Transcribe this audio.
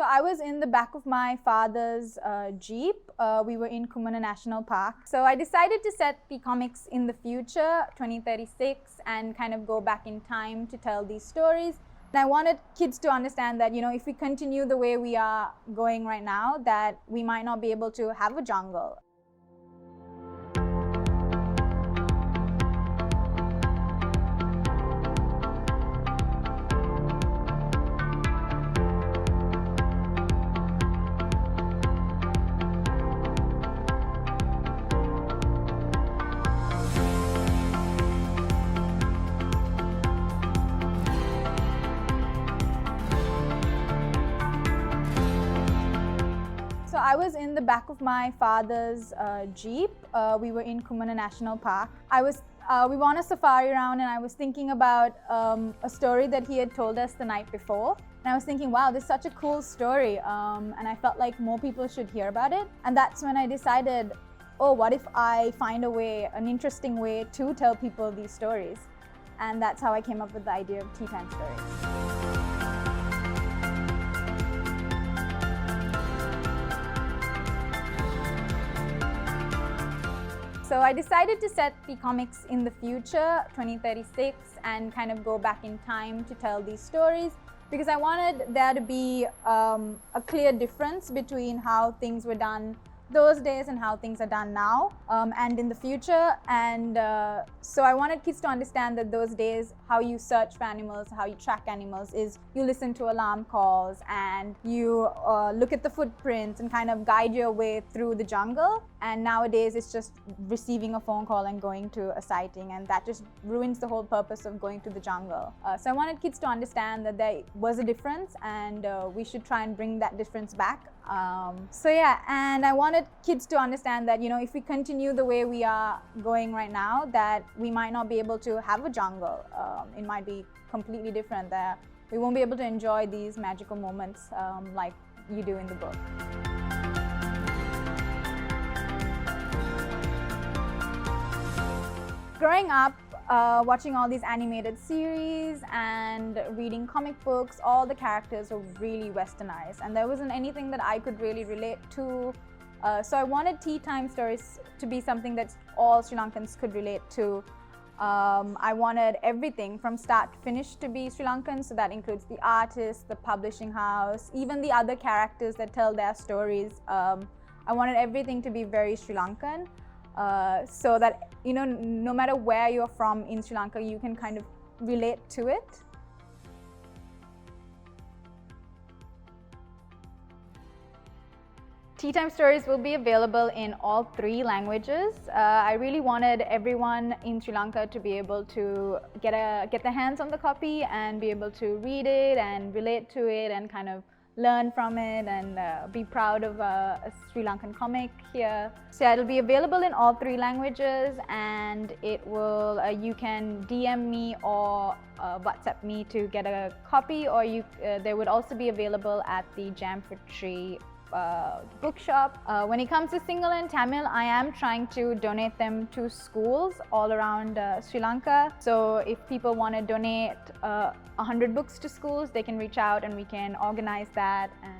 So I was in the back of my father's Jeep. We were in Kumana National Park. So I decided to set the comics in the future, 2036, and kind of go back in time to tell these stories. And I wanted kids to understand that, if we continue the way we are going right now, that we might not be able to have a jungle. So I was in the back of my father's Jeep. We were in Kumana National Park. We were on a safari round, and I was thinking about a story that he had told us the night before. And I was thinking, wow, this is such a cool story. And I felt like more people should hear about it. And that's when I decided, oh, what if I find an interesting way to tell people these stories? And that's how I came up with the idea of Tea Time Stories. So I decided to set the comics in the future, 2036, and kind of go back in time to tell these stories, because I wanted there to be a clear difference between how things were done those days and how things are done now and in the future. And so I wanted kids to understand that those days, how you search for animals, how you track animals is you listen to alarm calls and you look at the footprints and kind of guide your way through the jungle. And nowadays it's just receiving a phone call and going to a sighting, and that just ruins the whole purpose of going to the jungle. So I wanted kids to understand that there was a difference, and we should try and bring that difference back. And I wanted kids to understand that, if we continue the way we are going right now, that we might not be able to have a jungle. It might be completely different, that we won't be able to enjoy these magical moments like you do in the book. Growing up, watching all these animated series and reading comic books, all the characters were really westernized, and there wasn't anything that I could really relate to. So I wanted Tea Time Stories to be something that all Sri Lankans could relate to. I wanted everything from start to finish to be Sri Lankan, so that includes the artist, the publishing house, even the other characters that tell their stories. I wanted everything to be very Sri Lankan. So that, no matter where you're from in Sri Lanka, you can kind of relate to it. Tea Time Stories will be available in all 3 languages. I really wanted everyone in Sri Lanka to be able to get their hands on the copy and be able to read it and relate to it and kind of learn from it and be proud of a Sri Lankan comic here. So yeah, it'll be available in all 3 languages, and it will you can DM me or WhatsApp me to get a copy, or they would also be available at the Jam for Tree bookshop. When it comes to Sinhala and Tamil, I am trying to donate them to schools all around Sri Lanka. So if people want to donate 100 books to schools, they can reach out and we can organize that. And